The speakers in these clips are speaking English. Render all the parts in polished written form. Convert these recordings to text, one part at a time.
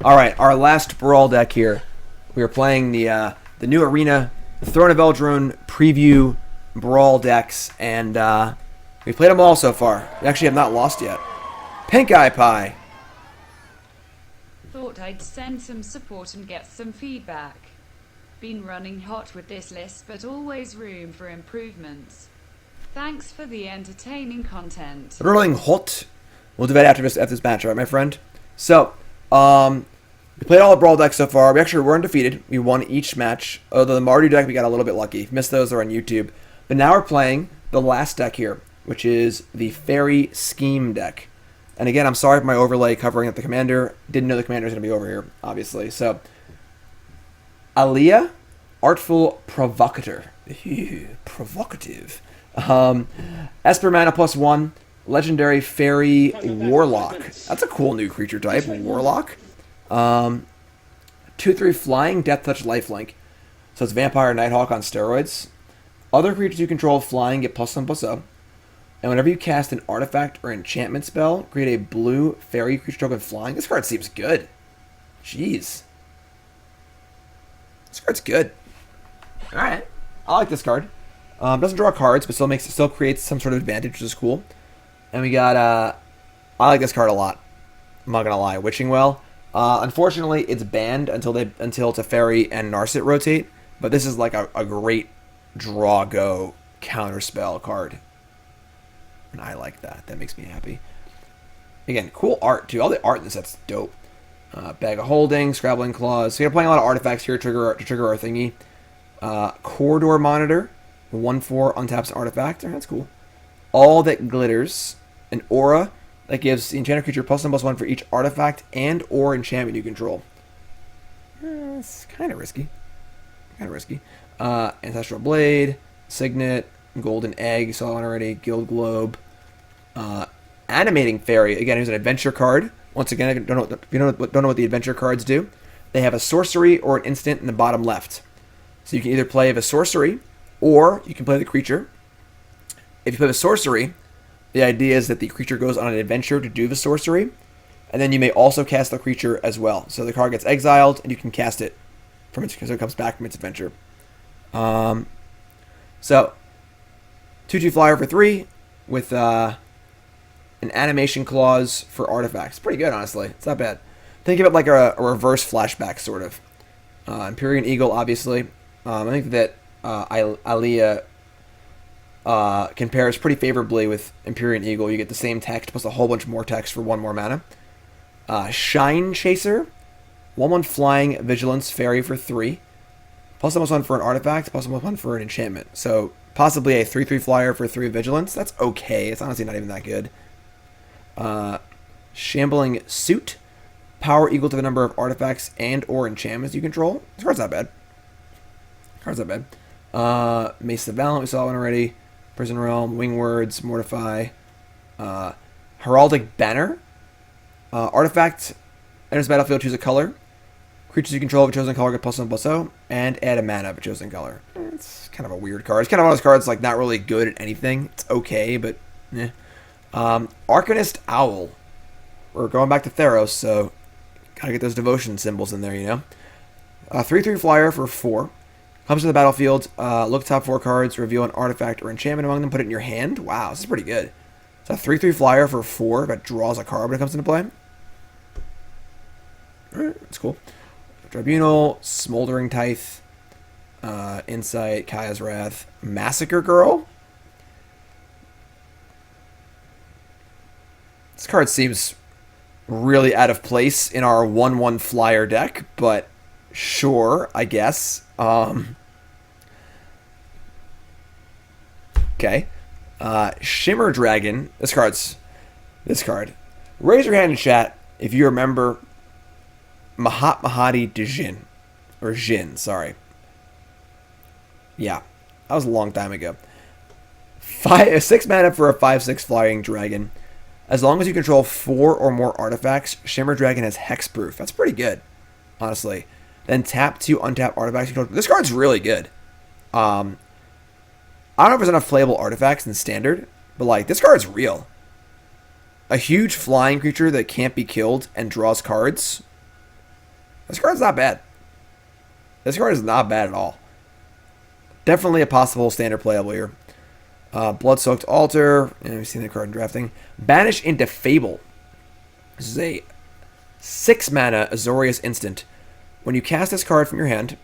All right, our last Brawl deck here. We are playing the new Arena Throne of Eldraine preview Brawl decks, and we played them all so far. We actually have not lost yet. Pink Eye Pie. Thought I'd send some support and get some feedback. Been running hot with this list, but always room for improvements. Thanks for the entertaining content. Rolling hot. We'll do that after this match, all right, my friend? So, we played all the Brawl decks so far. We actually were undefeated. We won each match. Although the Mardu deck, we got a little bit lucky. If you missed those, they're on YouTube. But now we're playing the last deck here, which is the Fairy Scheme deck. And again, I'm sorry for my overlay covering up the commander. Didn't know the commander was going to be over here, obviously. So, Alela, Artful Provocateur. Provocative. Esper mana +1. Legendary Fairy Warlock. That's a cool new creature type. Warlock. 2/3 flying, Death Touch, Lifelink. So it's Vampire Nighthawk on steroids. Other creatures you control flying get +1/+0. And whenever you cast an artifact or enchantment spell, create a blue fairy creature token flying. This card seems good. Jeez. This card's good. Alright. I like this card. Doesn't draw cards, but still creates some sort of advantage, which is cool. And we got, I like this card a lot. I'm not gonna lie. Witching Well. Unfortunately, it's banned until Teferi and Narset rotate. But this is like a great draw-go counterspell card. And I like that. That makes me happy. Again, cool art, too. All the art in this set's dope. Bag of Holding, Scrabbling Claws. So you're playing a lot of artifacts here to trigger our thingy. Corridor Monitor. 1/4 untaps an artifact. That's cool. All That Glitters. An Aura that gives the enchanted creature +1/+1 for each artifact and or enchantment you control. It's kind of risky. Ancestral Blade, Signet, Golden Egg, saw one already, Guild Globe. Animating Fairy, again, here's an adventure card. Once again, I don't know what the adventure cards do. They have a sorcery or an instant in the bottom left. So you can either play the sorcery, or you can play the creature. If you play the sorcery, the idea is that the creature goes on an adventure to do the sorcery, and then you may also cast the creature as well. So the card gets exiled, and you can cast it so it comes back from its adventure. So 2/2 flyer for 3 with an animation clause for artifacts. Pretty good, honestly. It's not bad. Think of it like a reverse flashback, sort of. Empyrean Eagle, obviously. I think that Alela compares pretty favorably with Empyrean Eagle. You get the same text plus a whole bunch more text for 1 more mana. Shine Chaser, 1/1 flying vigilance fairy for 3, +1/+1 for an artifact, +1/+1 for an enchantment. So possibly a 3/3 flyer for 3 vigilance. That's okay. It's honestly not even that good. Shambling Suit, power equal to the number of artifacts and or enchantments you control. This card's not bad. Mace the Valiant, we saw one already. Prison Realm, Wing Words, Mortify, Heraldic Banner, artifact, enters the battlefield, choose a color. Creatures you control of a chosen color get +1/+0, and add a mana of a chosen color. It's kind of a weird card. It's kind of one of those cards like not really good at anything. It's okay, but eh. Arcanist Owl. We're going back to Theros, so gotta get those devotion symbols in there, you know. 3/3 flyer for 4. Comes to the battlefield, look top 4 cards, reveal an artifact or enchantment among them, put it in your hand. Wow, this is pretty good. It's a 3/3 flyer for 4 that draws a card when it comes into play. Alright, that's cool. Tribunal, Smoldering Tithe, Insight, Kaya's Wrath, Massacre Girl. This card seems really out of place in our 1/1 flyer deck, but sure, I guess. Okay. Shimmer Dragon. This card. Raise your hand in chat if you remember Mahati Djinn. Or Jin, sorry. Yeah. That was a long time ago. 6 mana for a 5/6 flying dragon. As long as you control 4 or more artifacts, Shimmer Dragon has hexproof. That's pretty good, honestly. Then tap 2 untap artifacts. This card's really good. I don't know if there's enough playable artifacts in Standard, but like this card's real. A huge flying creature that can't be killed and draws cards. This card's not bad. This card is not bad at all. Definitely a possible standard playable here. Blood-Soaked Altar. And we've seen the card in drafting. Banish into Fable. This is a 6-mana Azorius instant. When you cast this card from your hand,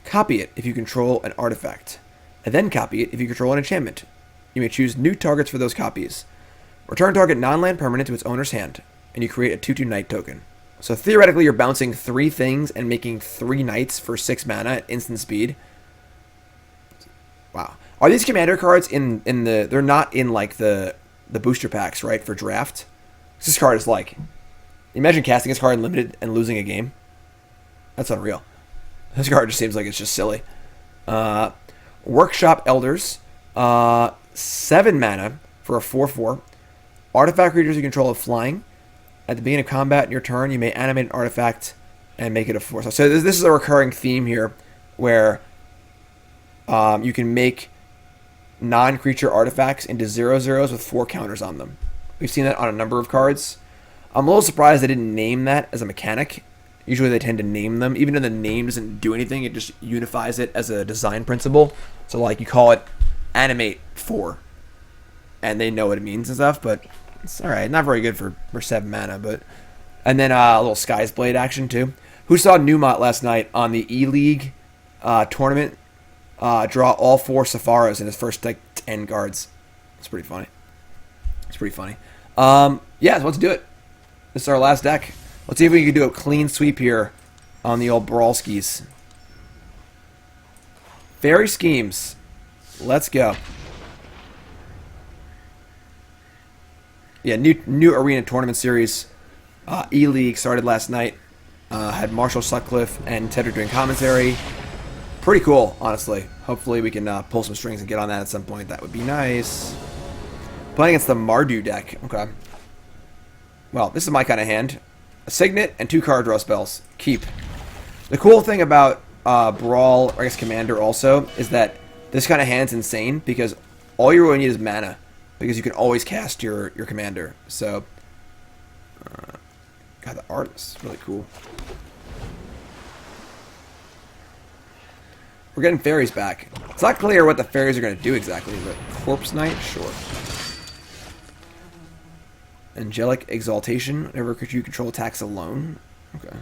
copy it if you control an artifact, and then copy it if you control an enchantment. You may choose new targets for those copies. Return target non-land permanent to its owner's hand, and you create a 2/2 Knight token. So theoretically, you're bouncing 3 things and making 3 Knights for 6 mana at instant speed. Wow. Are these commander cards in the... They're not in, like, the booster packs, right, for draft? This card is like... Imagine casting this card in limited and losing a game. That's unreal. This card just seems like it's just silly. Workshop Elders. 7 mana for a 4/4. Artifact creatures you control have flying. At the beginning of combat in your turn, you may animate an artifact and make it a 4. So this is a recurring theme here where you can make non-creature artifacts into 0/0s with 4 counters on them. We've seen that on a number of cards. I'm a little surprised they didn't name that as a mechanic. Usually they tend to name them. Even though the name doesn't do anything, it just unifies it as a design principle. So like you call it Animate 4. And they know what it means and stuff, but it's alright. Not very good for 7 mana, but... And then a little Sky's Blade action too. Who saw Newmont last night on the E-League tournament draw all 4 Sepharas in his first like 10 cards? It's pretty funny. It's pretty funny. Yeah, so let's do it. This is our last deck. Let's see if we can do a clean sweep here on the old Brawl skis. Fairy Schemes. Let's go. Yeah, new Arena Tournament Series. E-League started last night. Had Marshall Sutcliffe and Tedrick doing commentary. Pretty cool, honestly. Hopefully we can pull some strings and get on that at some point. That would be nice. Playing against the Mardu deck. Okay. Well, this is my kind of hand. A Signet and 2 card draw spells. Keep. The cool thing about Brawl, or I guess Commander also, is that this kind of hand's insane because all you really need is mana. Because you can always cast your Commander. So, God, the art is really cool. We're getting fairies back. It's not clear what the fairies are going to do exactly, but Corpse Knight, sure. Angelic Exaltation. Whenever creature you control attacks alone. Okay.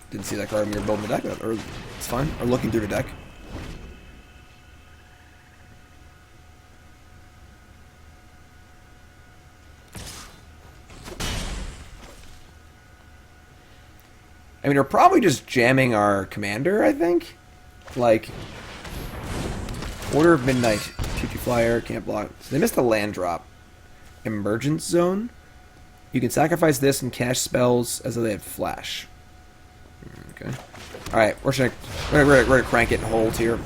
Didn't see that card when you were building the deck. Or it's fine. Or looking through the deck. I mean, we're probably just jamming our commander, I think. Like, Order of Midnight. 2/2 flyer, can't block. So they missed the land drop. Emergence Zone. You can sacrifice this and cast spells as though they had flash. Okay. Alright, we're gonna crank it and hold here.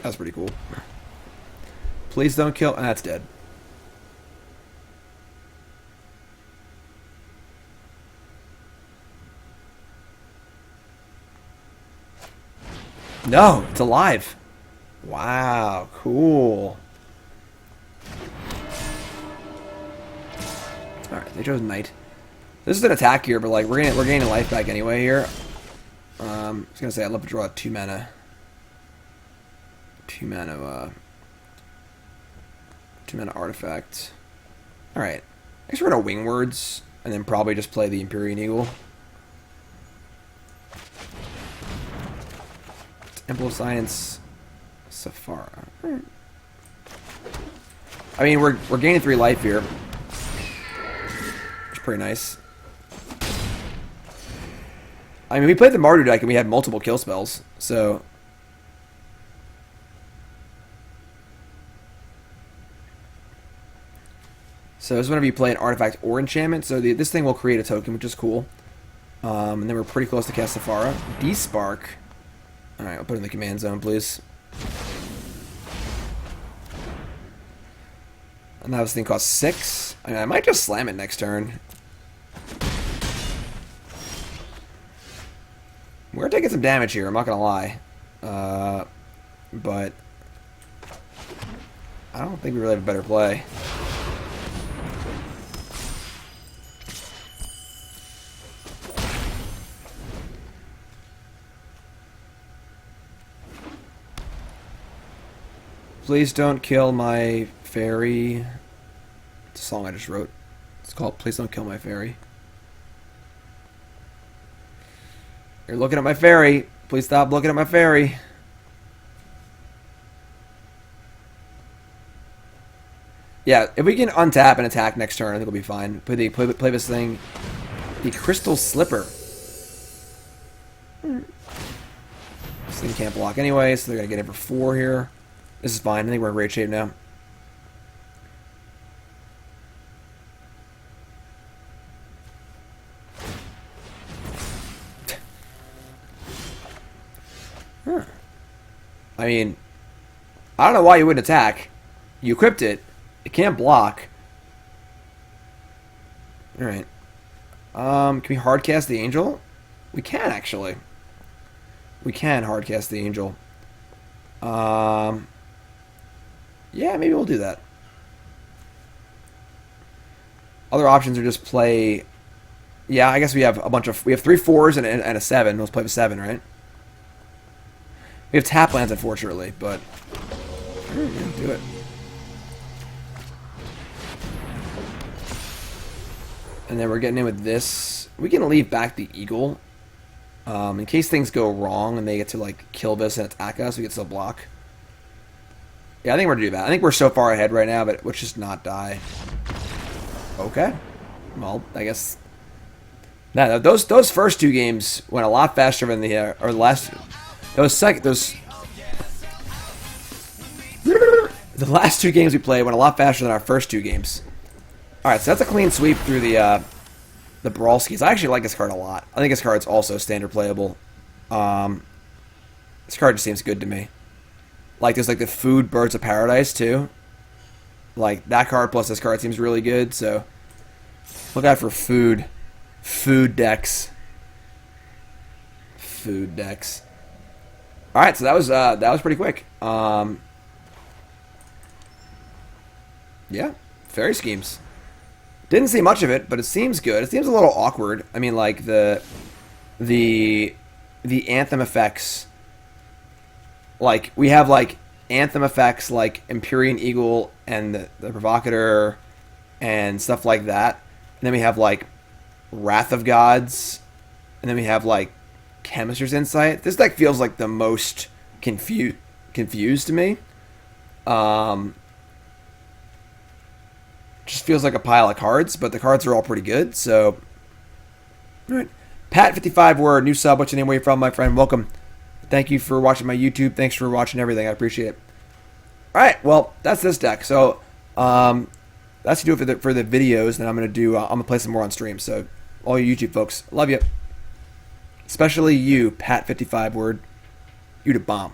That's pretty cool. Please don't kill. That's dead. No, it's alive. Wow, cool. Alright, they chose Knight. This is an attack here, but like we're gaining life back anyway here. I was gonna say I'd love to draw a 2 mana. 2 mana artifact. Alright. I guess we're gonna wing words and then probably just play the Empyrean Eagle. Temple of Science, Sephara. Right. I mean, we're gaining 3 life here. It's pretty nice. I mean, we played the Mardu deck and we had multiple kill spells, so... So this is whenever you play an artifact or enchantment, so this thing will create a token, which is cool. And then we're pretty close to cast Sephara. Despark. Alright, I'll put it in the command zone, please. And now this thing costs 6. I mean, I might just slam it next turn. We're taking some damage here, I'm not gonna lie. But I don't think we really have a better play. Please don't kill my fairy. It's a song I just wrote. It's called Please Don't Kill My Fairy. You're looking at my fairy. Please stop looking at my fairy. Yeah, if we can untap and attack next turn, I think we'll be fine. Play this thing. The Crystal Slipper. This thing can't block anyway, so they're going to get it for 4 here. This is fine. I think we're in great shape now. Huh. I mean, I don't know why you wouldn't attack. You equipped it. It can't block. Alright. Can we hardcast the Angel? We can, actually. We can hardcast the Angel. Yeah, maybe we'll do that. Other options are just play... Yeah, I guess we have a bunch of... We have 3 4s and a 7. Let's play the 7, right? We have tap lands, unfortunately, but... Yeah, do it. And then we're getting in with this. We can leave back the Eagle. In case things go wrong and they get to, like, kill this and attack us, we get to still block. Yeah, I think we're going to do that. I think we're so far ahead right now, but let's just not die. Okay. Well, I guess... Nah, those first 2 games went a lot faster than the... or the last... The last 2 games we played went a lot faster than our first 2 games. Alright, so that's a clean sweep through the Brawl skis. I actually like this card a lot. I think this card's also standard playable. This card just seems good to me. Like, there's like the Food Birds of Paradise, too. Like, that card plus this card seems really good, so... Look out for food. Food decks. Food decks. Alright, so that was pretty quick. Yeah, Fairy Schemes. Didn't see much of it, but it seems good. It seems a little awkward. I mean, like, the Anthem effects... Like, we have, like, Anthem effects like Empyrean Eagle and the Provocateur and stuff like that. And then we have, like, Wrath of Gods. And then we have, like, Chemist's Insight. This deck feels like the most confused to me. Just feels like a pile of cards, but the cards are all pretty good, so... Alright. Pat55, we're a new sub. What's your name? Where you from, my friend? Welcome. Thank you for watching my YouTube. Thanks for watching everything. I appreciate it. Alright, well, that's this deck. So, that's to do it for the videos that I'm going to do. I'm going to play some more on stream. So, all you YouTube folks, love you. Especially you, Pat55 word. You the bomb.